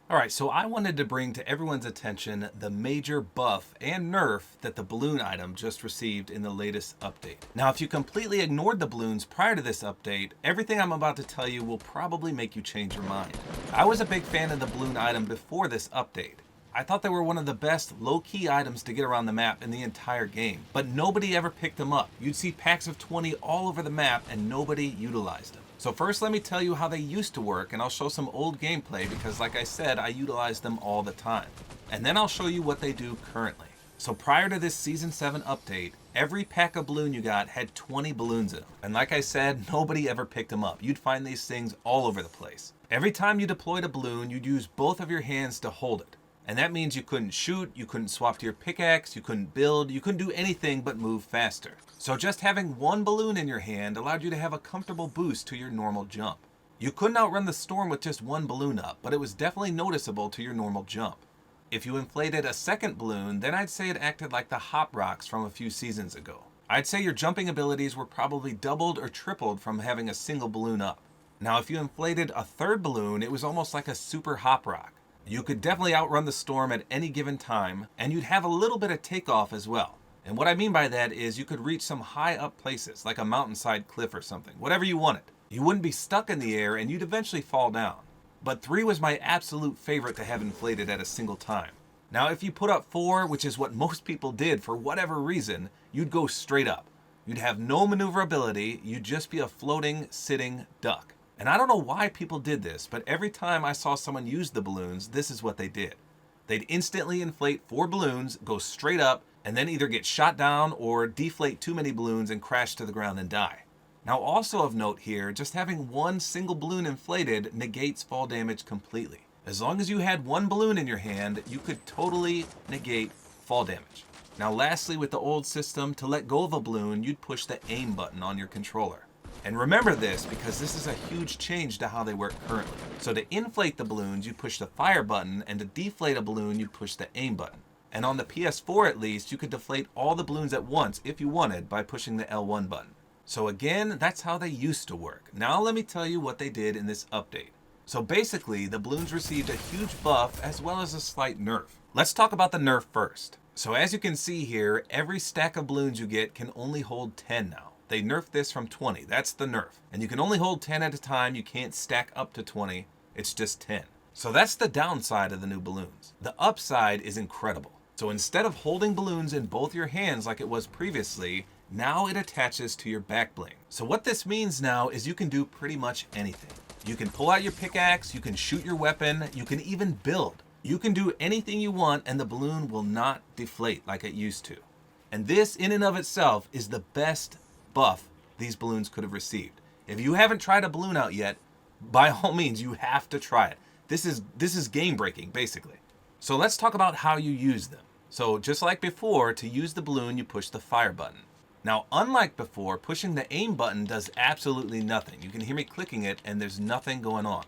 Alright, so I wanted to bring to everyone's attention the major buff and nerf that the balloon item just received in the latest update. Now, if you completely ignored the balloons prior to this update, everything I'm about to tell you will probably make you change your mind. I was a big fan of the balloon item before this update. I thought they were one of the best low-key items to get around the map in the entire game, but nobody ever picked them up. You'd see packs of 20 all over the map and nobody utilized them. So first let me tell you how they used to work, and I'll show some old gameplay because like I said, I utilize them all the time. And then I'll show you what they do currently. So prior to this Season 7 update, every pack of balloon you got had 20 balloons in them. And like I said, nobody ever picked them up. You'd find these things all over the place. Every time you deployed a balloon, you'd use both of your hands to hold it. And that means you couldn't shoot, you couldn't swap to your pickaxe, you couldn't build, you couldn't do anything but move faster. So just having one balloon in your hand allowed you to have a comfortable boost to your normal jump. You couldn't outrun the storm with just one balloon up, but it was definitely noticeable to your normal jump. If you inflated a second balloon, then I'd say it acted like the hop rocks from a few seasons ago. I'd say your jumping abilities were probably doubled or tripled from having a single balloon up. Now if you inflated a third balloon, it was almost like a super hop rock. You could definitely outrun the storm at any given time, and you'd have a little bit of takeoff as well. And what I mean by that is you could reach some high up places, like a mountainside cliff or something, whatever you wanted. You wouldn't be stuck in the air and you'd eventually fall down. But 3 was my absolute favorite to have inflated at a single time. Now if you put up 4, which is what most people did for whatever reason, you'd go straight up. You'd have no maneuverability, you'd just be a floating, sitting duck. And I don't know why people did this, but every time I saw someone use the balloons, this is what they did. They'd instantly inflate 4 balloons, go straight up, and then either get shot down or deflate too many balloons and crash to the ground and die. Now also of note here, just having one single balloon inflated negates fall damage completely. As long as you had one balloon in your hand, you could totally negate fall damage. Now lastly, with the old system, to let go of a balloon, you'd push the aim button on your controller. And remember this because this is a huge change to how they work currently. So to inflate the balloons, you push the fire button, and to deflate a balloon, you push the aim button. And on the PS4 at least, you could deflate all the balloons at once if you wanted by pushing the L1 button. So again, that's how they used to work. Now let me tell you what they did in this update. So basically, the balloons received a huge buff as well as a slight nerf. Let's talk about the nerf first. So as you can see here, every stack of balloons you get can only hold 10 now. They nerfed this from 20, that's the nerf. And you can only hold 10 at a time, you can't stack up to 20, it's just 10. So that's the downside of the new balloons. The upside is incredible. So instead of holding balloons in both your hands like it was previously, now it attaches to your back bling. So what this means now is you can do pretty much anything. You can pull out your pickaxe, you can shoot your weapon, you can even build. You can do anything you want and the balloon will not deflate like it used to. And this in and of itself is the best buff these balloons could have received. If you haven't tried a balloon out yet, by all means you have to try it. This is game breaking basically. So let's talk about how you use them. So just like before, to use the balloon you push the fire button. Now unlike before, pushing the aim button does absolutely nothing. You can hear me clicking it and there's nothing going on.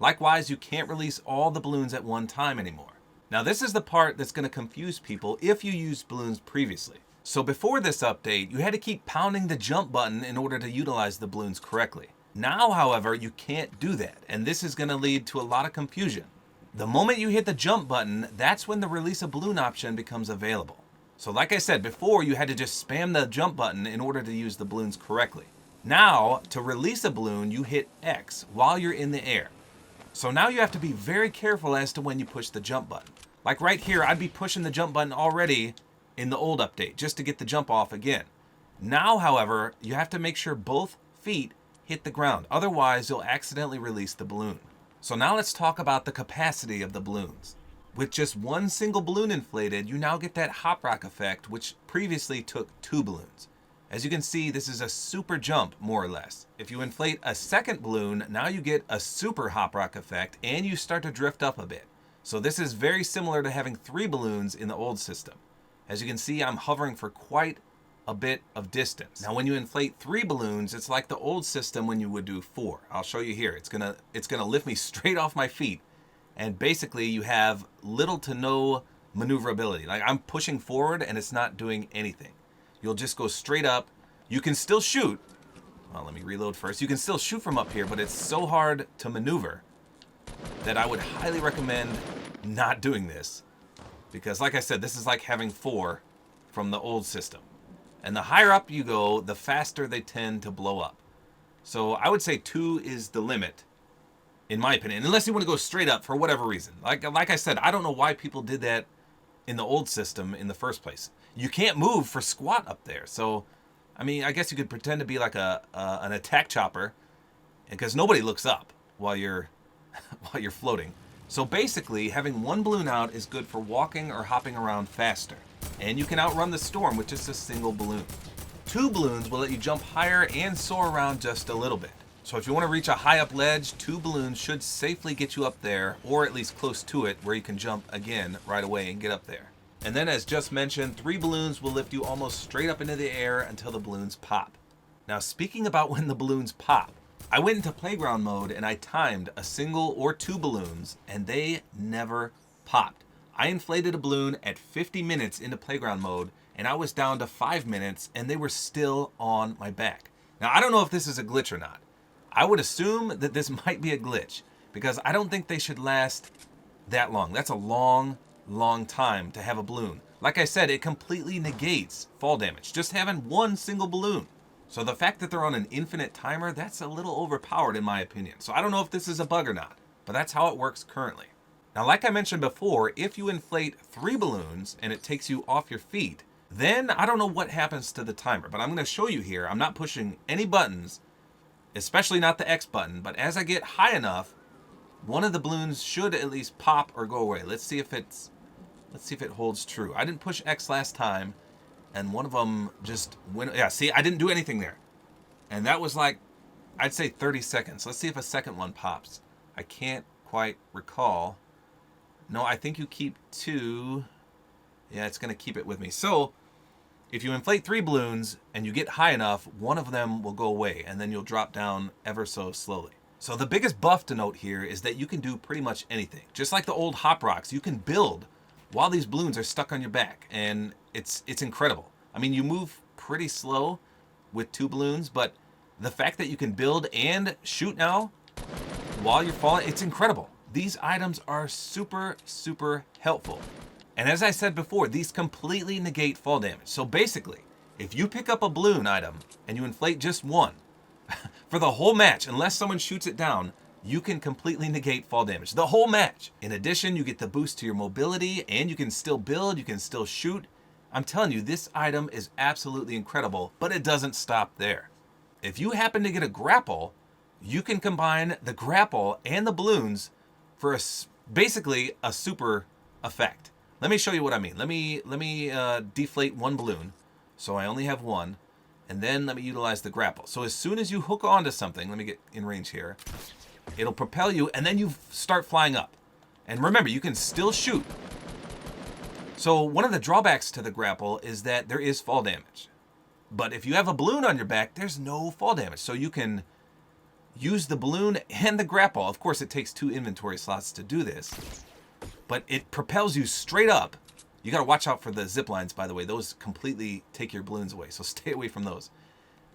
Likewise, you can't release all the balloons at one time anymore. Now this is the part that's going to confuse people if you used balloons previously. So before this update, you had to keep pounding the jump button in order to utilize the balloons correctly. Now, however, you can't do that, and this is going to lead to a lot of confusion. The moment you hit the jump button, that's when the release a balloon option becomes available. So like I said before, you had to just spam the jump button in order to use the balloons correctly. Now, to release a balloon, you hit X while you're in the air. So now you have to be very careful as to when you push the jump button. Like right here, I'd be pushing the jump button already in the old update just to get the jump off again. Now, however, you have to make sure both feet hit the ground. Otherwise, you'll accidentally release the balloon. So now let's talk about the capacity of the balloons. With just one single balloon inflated, you now get that hop rock effect, which previously took 2 balloons. As you can see, this is a super jump, more or less. If you inflate a second balloon, now you get a super hop rock effect, and you start to drift up a bit. So this is very similar to having 3 balloons in the old system. As you can see, I'm hovering for quite a bit of distance. Now when you inflate 3 balloons, it's like the old system when you would do 4. I'll show you here. It's gonna lift me straight off my feet. And basically you have little to no maneuverability. Like I'm pushing forward and it's not doing anything. You'll just go straight up. You can still shoot. Well, let me reload first. You can still shoot from up here, but it's so hard to maneuver that I would highly recommend not doing this. Because like I said, this is like having 4 from the old system. And the higher up you go, the faster they tend to blow up. So I would say 2 is the limit, in my opinion, unless you want to go straight up for whatever reason. Like I said, I don't know why people did that in the old system in the first place. You can't move for squat up there. So, I mean, I guess you could pretend to be like an attack chopper, because nobody looks up while you're floating. So basically, having 1 balloon out is good for walking or hopping around faster. And you can outrun the storm with just a single balloon. 2 balloons will let you jump higher and soar around just a little bit. So if you want to reach a high up ledge, 2 balloons should safely get you up there, or at least close to it, where you can jump again right away and get up there. And then, as just mentioned, 3 balloons will lift you almost straight up into the air until the balloons pop. Now, speaking about when the balloons pop, I went into playground mode and I timed a single or 2 balloons, and they never popped. I inflated a balloon at 50 minutes into playground mode, and I was down to 5 minutes, and they were still on my back. Now, I don't know if this is a glitch or not. I would assume that this might be a glitch, because I don't think they should last that long. That's a long time to have a balloon. Like I said, it completely negates fall damage, just having 1 single balloon. So the fact that they're on an infinite timer, that's a little overpowered in my opinion. So I don't know if this is a bug or not, but that's how it works currently. Now, like I mentioned before, if you inflate 3 balloons and it takes you off your feet, then I don't know what happens to the timer, but I'm going to show you here. I'm not pushing any buttons, especially not the X button, but as I get high enough, one of the balloons should at least pop or go away. Let's see if it holds true. I didn't push X last time, and one of them just went. Yeah, see, I didn't do anything there. And that was like, I'd say 30 seconds. Let's see if a second one pops. I can't quite recall. No, I think you keep 2. Yeah, it's going to keep it with me. So, if you inflate 3 balloons and you get high enough, one of them will go away, and then you'll drop down ever so slowly. So the biggest buff to note here is that you can do pretty much anything. Just like the old hop rocks, you can build while these balloons are stuck on your back, and it's incredible. I mean, you move pretty slow with 2 balloons, but the fact that you can build and shoot now while you're falling, it's incredible. These items are super helpful. And as I said before, these completely negate fall damage. So basically, if you pick up a balloon item and you inflate just 1, for the whole match, unless someone shoots it down, you can completely negate fall damage. The whole match. In addition, you get the boost to your mobility, and you can still build, you can still shoot. I'm telling you, this item is absolutely incredible, but it doesn't stop there. If you happen to get a grapple, you can combine the grapple and the balloons for basically a super effect. Let me show you what I mean. Let me deflate 1 balloon, so I only have 1. And then let me utilize the grapple. So as soon as you hook onto something, let me get in range here, it'll propel you, and then you start flying up. And remember, you can still shoot. So one of the drawbacks to the grapple is that there is fall damage. But if you have a balloon on your back, there's no fall damage. So you can use the balloon and the grapple. Of course, it takes 2 inventory slots to do this, but it propels you straight up. You got to watch out for the zip lines, by the way. Those completely take your balloons away, so stay away from those.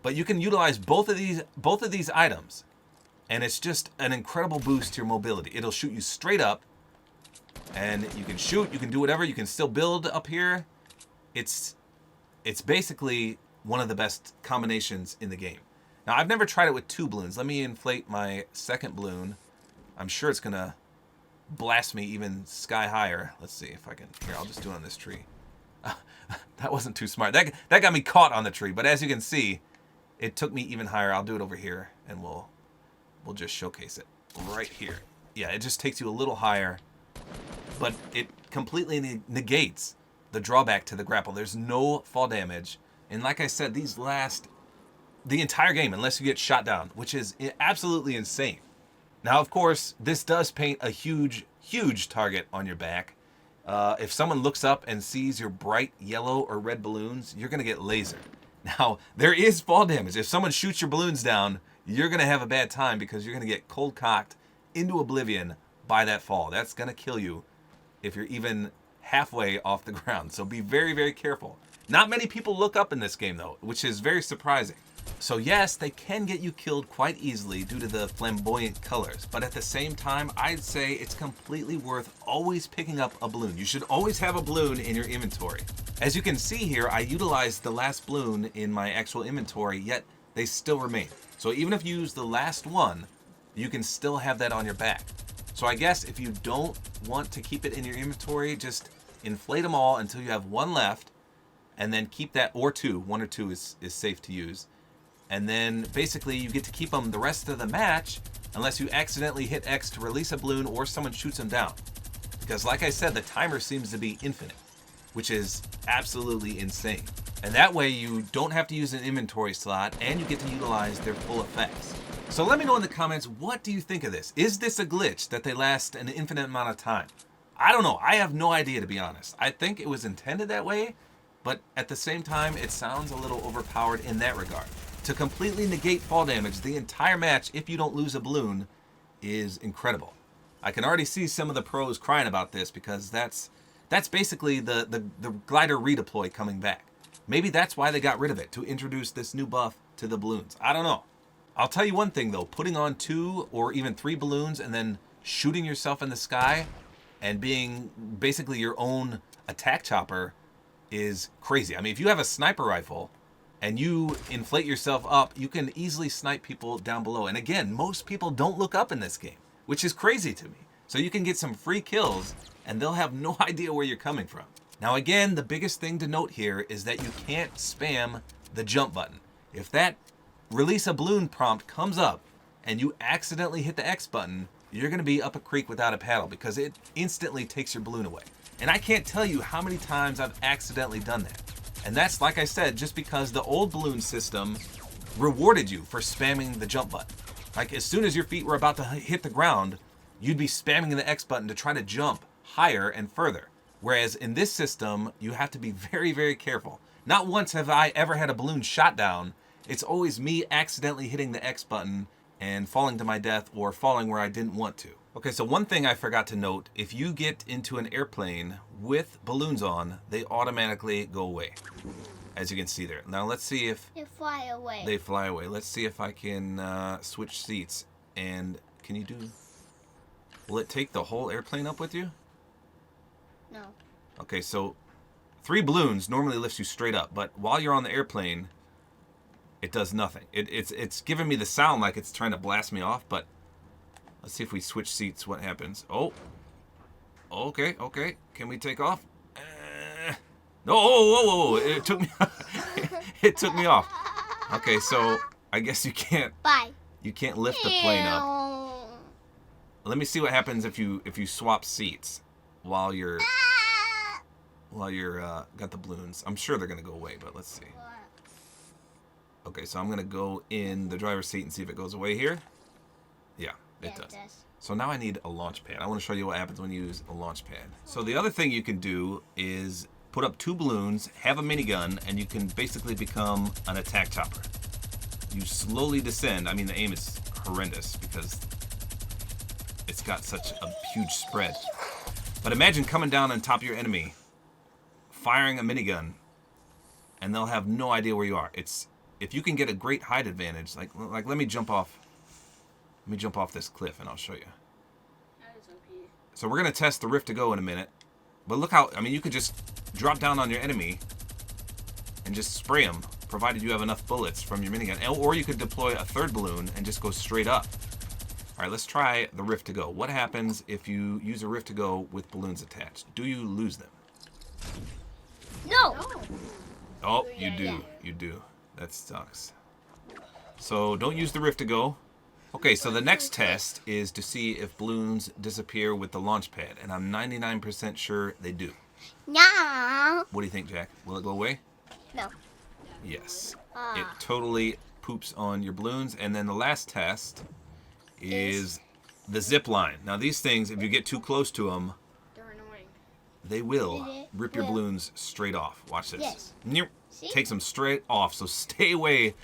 But you can utilize both of these items, and it's just an incredible boost to your mobility. It'll shoot you straight up, and you can shoot, you can do whatever, you can still build up here. It's basically one of the best combinations in the game. Now, I've never tried it with 2 balloons. Let me inflate my second balloon. I'm sure it's going to blast me even sky higher. Let's see if I can. Here, I'll just do it on this tree. That wasn't too smart. That got me caught on the tree. But as you can see, it took me even higher. I'll do it over here, and we'll just showcase it right here. Yeah, it just takes you a little higher, but it completely negates the drawback to the grapple. There's no fall damage, and like I said, these last the entire game unless you get shot down, which is absolutely insane. Now, of course, this does paint a huge target on your back. If someone looks up and sees your bright yellow or red balloons, you're going to get lasered. Now, there is fall damage. If someone shoots your balloons down, you're going to have a bad time because you're going to get cold-cocked into oblivion by that fall. That's going to kill you if you're even halfway off the ground. So be very careful. Not many people look up in this game, though, which is very surprising. So yes, they can get you killed quite easily due to the flamboyant colors, but at the same time, I'd say it's completely worth always picking up a balloon. You should always have a balloon in your inventory. As you can see here, I utilized the last balloon in my actual inventory, yet they still remain. So even if you use the last one, you can still have that on your back. So I guess if you don't want to keep it in your inventory, just inflate them all until you have one left, and then keep that, or two. One or two is safe to use. And then basically you get to keep them the rest of the match unless you accidentally hit X to release a balloon or someone shoots them down. Because like I said, the timer seems to be infinite, which is absolutely insane. And that way you don't have to use an inventory slot and you get to utilize their full effects. So let me know in the comments, what do you think of this? Is this a glitch that they last an infinite amount of time? I don't know. I have no idea, to be honest. I think it was intended that way, but at the same time, it sounds a little overpowered in that regard. To completely negate fall damage the entire match if you don't lose a balloon is incredible. I can already see some of the pros crying about this because that's basically the glider redeploy coming back. Maybe that's why they got rid of it, to introduce this new buff to the balloons. I don't know. I'll tell you one thing though, putting on 2 or even 3 balloons and then shooting yourself in the sky and being basically your own attack chopper is crazy. I mean, if you have a sniper rifle and you inflate yourself up, you can easily snipe people down below. And again, most people don't look up in this game, which is crazy to me. So you can get some free kills and they'll have no idea where you're coming from. Now again, the biggest thing to note here is that you can't spam the jump button. If that release a balloon prompt comes up and you accidentally hit the X button, you're gonna be up a creek without a paddle because it instantly takes your balloon away. And I can't tell you how many times I've accidentally done that. And that's, like I said, just because the old balloon system rewarded you for spamming the jump button. Like as soon as your feet were about to hit the ground, you'd be spamming the X button to try to jump higher and further. Whereas in this system, you have to be very, very careful. Not once have I ever had a balloon shot down. It's always me accidentally hitting the X button and falling to my death or falling where I didn't want to. Okay, so one thing I forgot to note, if you get into an airplane with balloons on, they automatically go away. As you can see there. Now let's see if... They fly away. They fly away. Let's see if I can switch seats. And can you do... Will it take the whole airplane up with you? No. Okay, so 3 balloons normally lifts you straight up, but while you're on the airplane, it does nothing. It's giving me the sound like it's trying to blast me off, but let's see if we switch seats, what happens. Oh, okay. Can we take off? No, whoa. It took me, it took me off. Okay, so I guess you can't. Bye. You can't lift the plane up. Let me see what happens if you swap seats while you're got the balloons. I'm sure they're gonna go away, but let's see. Okay, so I'm gonna go in the driver's seat and see if it goes away here. Yeah, it does. So now I need a launch pad. I want to show you what happens when you use a launch pad. So the other thing you can do is put up 2 balloons, have a minigun, and you can basically become an attack chopper. You slowly descend. I mean, the aim is horrendous because it's got such a huge spread. But imagine coming down on top of your enemy, firing a minigun, and they'll have no idea where you are. If you can get a great height advantage, like let me jump off. Let me jump off this cliff and I'll show you. So we're gonna test the Rift to Go in a minute. But look how, I mean, you could just drop down on your enemy and just spray them, provided you have enough bullets from your minigun. Or you could deploy a 3rd balloon and just go straight up. All right, let's try the Rift to Go. What happens if you use a Rift to Go with balloons attached? Do you lose them? No. Oh, you do. You do. That sucks. So don't use the Rift to Go. Okay, so the next test is to see if balloons disappear with the launch pad, and I'm 99% sure they do. No. What do you think, Jack? Will it go away? No. Yes. It totally poops on your balloons. And then the last test is the zip line. Now these things, if you get too close to them, They're annoying. they will rip your balloons straight off. Watch this. Yes. Takes them straight off, so stay away.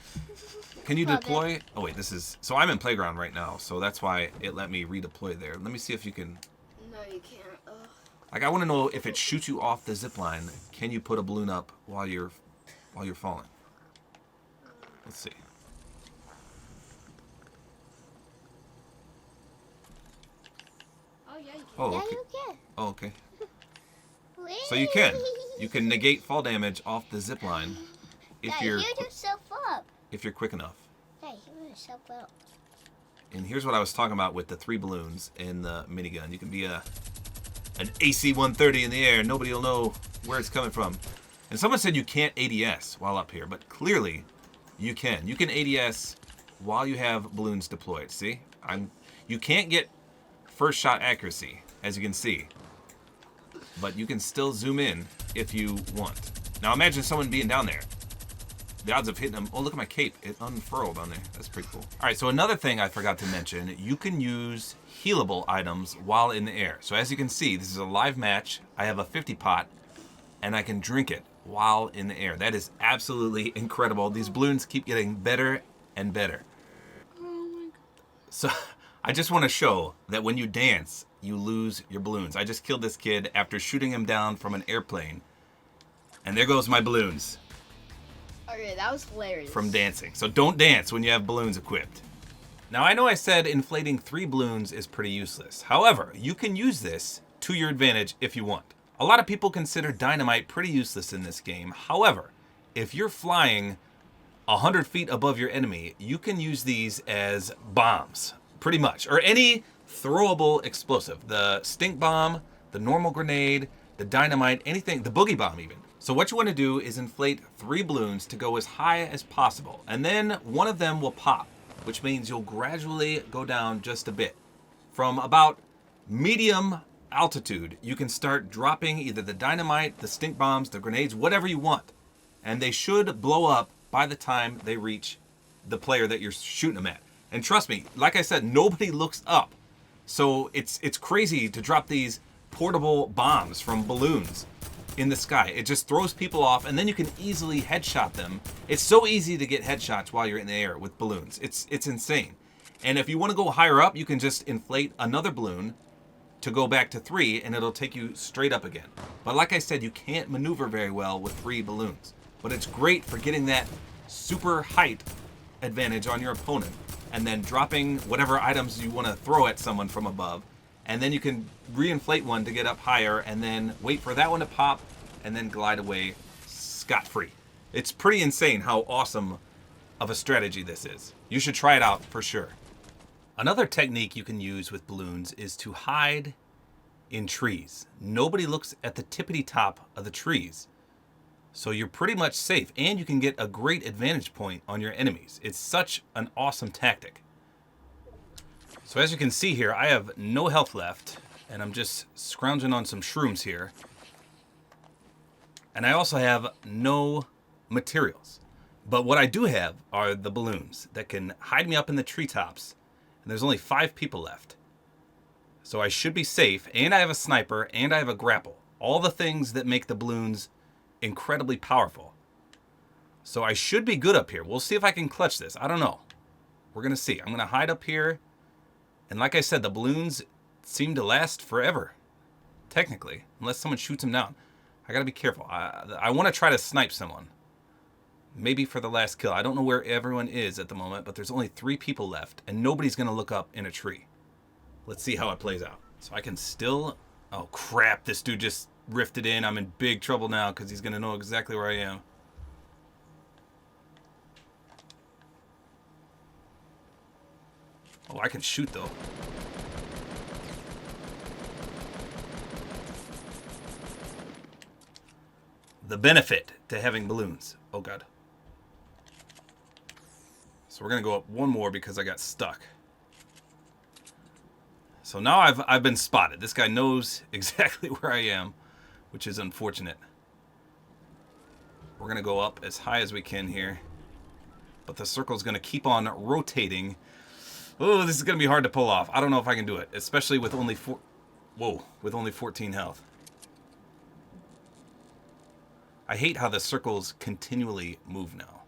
Can you deploy? Oh wait, this is, so I'm in playground right now, so that's why it let me redeploy there. Let me see if you can. No, you can't. Ugh. Like I want to know if it shoots you off the zip line. Can you put a balloon up while you're falling? Let's see. Oh, Yeah, okay. you can. Oh, okay. So you can. You can negate fall damage off the zip line if Dad, you're heal yourself up. if you're quick enough. Dad, heal yourself up. And here's what I was talking about with the 3 balloons in the minigun. You can be an AC-130 in the air. Nobody will know where it's coming from. And someone said you can't ADS while up here, but clearly you can. You can ADS while you have balloons deployed. See? You can't get first shot accuracy, as you can see. But you can still zoom in if you want. Now imagine someone being down there. The odds of hitting them... Oh, look at my cape. It unfurled on there. That's pretty cool. All right, so another thing I forgot to mention. You can use healable items while in the air. So as you can see, this is a live match. I have a 50 pot, and I can drink it while in the air. That is absolutely incredible. These balloons keep getting better and better. Oh my God. So I just want to show that when you dance, you lose your balloons. I just killed this kid after shooting him down from an airplane. And there goes my balloons. Okay, that was hilarious. From dancing. So don't dance when you have balloons equipped. Now I know I said inflating 3 balloons is pretty useless. However, you can use this to your advantage if you want. A lot of people consider dynamite pretty useless in this game. However, if you're flying 100 feet above your enemy, you can use these as bombs, pretty much. Or any throwable explosive. The stink bomb, the normal grenade, the dynamite, anything, the boogie bomb even. So what you want to do is inflate 3 balloons to go as high as possible. And then one of them will pop, which means you'll gradually go down just a bit. From about medium altitude, you can start dropping either the dynamite, the stink bombs, the grenades, whatever you want. And they should blow up by the time they reach the player that you're shooting them at. And trust me, like I said, nobody looks up. So it's crazy to drop these portable bombs from balloons in the sky. It just throws people off, and then you can easily headshot them. It's so easy to get headshots while you're in the air with balloons. It's insane. And if you want to go higher up, you can just inflate another balloon to go back to 3, and it'll take you straight up again. But like I said, you can't maneuver very well with 3 balloons. But it's great for getting that super height advantage on your opponent, and then dropping whatever items you want to throw at someone from above. And then you can reinflate one to get up higher, and then wait for that one to pop, and then glide away scot-free. It's pretty insane how awesome of a strategy this is. You should try it out for sure. Another technique you can use with balloons is to hide in trees. Nobody looks at the tippity top of the trees. So you're pretty much safe, and you can get a great advantage point on your enemies. It's such an awesome tactic. So as you can see here, I have no health left, and I'm just scrounging on some shrooms here. And I also have no materials. But what I do have are the balloons that can hide me up in the treetops. And there's only 5 people left. So I should be safe, and I have a sniper, and I have a grapple. All the things that make the balloons incredibly powerful. So I should be good up here. We'll see if I can clutch this. I don't know. We're going to see. I'm going to hide up here. And like I said, the balloons seem to last forever. Technically. Unless someone shoots them down. I got to be careful. I want to try to snipe someone. Maybe for the last kill. I don't know where everyone is at the moment, but there's only 3 people left. And nobody's going to look up in a tree. Let's see how it plays out. So I can still... Oh, crap. This dude just rifted in. I'm in big trouble now because he's going to know exactly where I am. Oh, I can shoot, though. The benefit to having balloons. Oh, God. So we're going to go up one more because I got stuck. So now I've been spotted. This guy knows exactly where I am, which is unfortunate. We're going to go up as high as we can here. But the circle's going to keep on rotating. Oh, this is going to be hard to pull off. I don't know if I can do it, especially with only with only 14 health. I hate how the circles continually move now.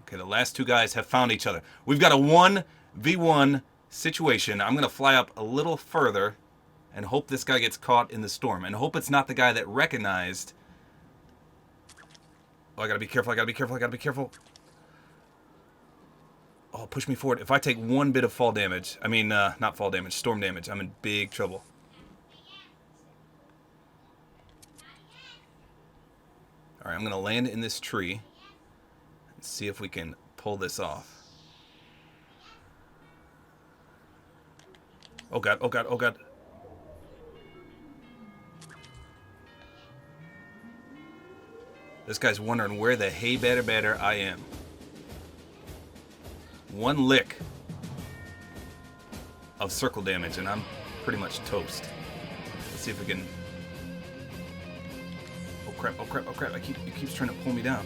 Okay, the last 2 guys have found each other. We've got a 1v1 situation. I'm going to fly up a little further and hope this guy gets caught in the storm. And hope it's not the guy that recognized... Oh, I got to be careful, I got to be careful, I got to be careful. Oh, push me forward. If I take one bit of fall damage, I mean, not fall damage, storm damage, I'm in big trouble. All right, I'm going to land in this tree and see if we can pull this off. Oh, God, oh, God, oh, God. This guy's wondering where the hey batter I am. One lick of circle damage and I'm pretty much toast. Let's see if we can... Oh crap, oh crap, oh crap. He keeps trying to pull me down.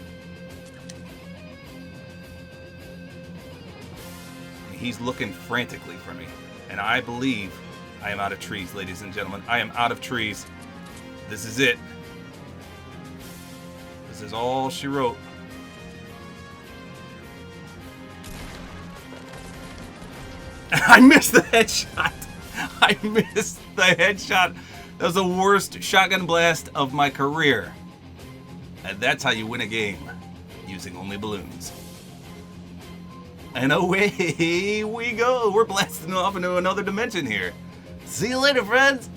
He's looking frantically for me. And I believe I am out of trees, ladies and gentlemen. I am out of trees. This is it. This is all she wrote. I missed the headshot. I missed the headshot. That was the worst shotgun blast of my career. And that's how you win a game. Using only balloons. And away we go. We're blasting off into another dimension here. See you later, friends.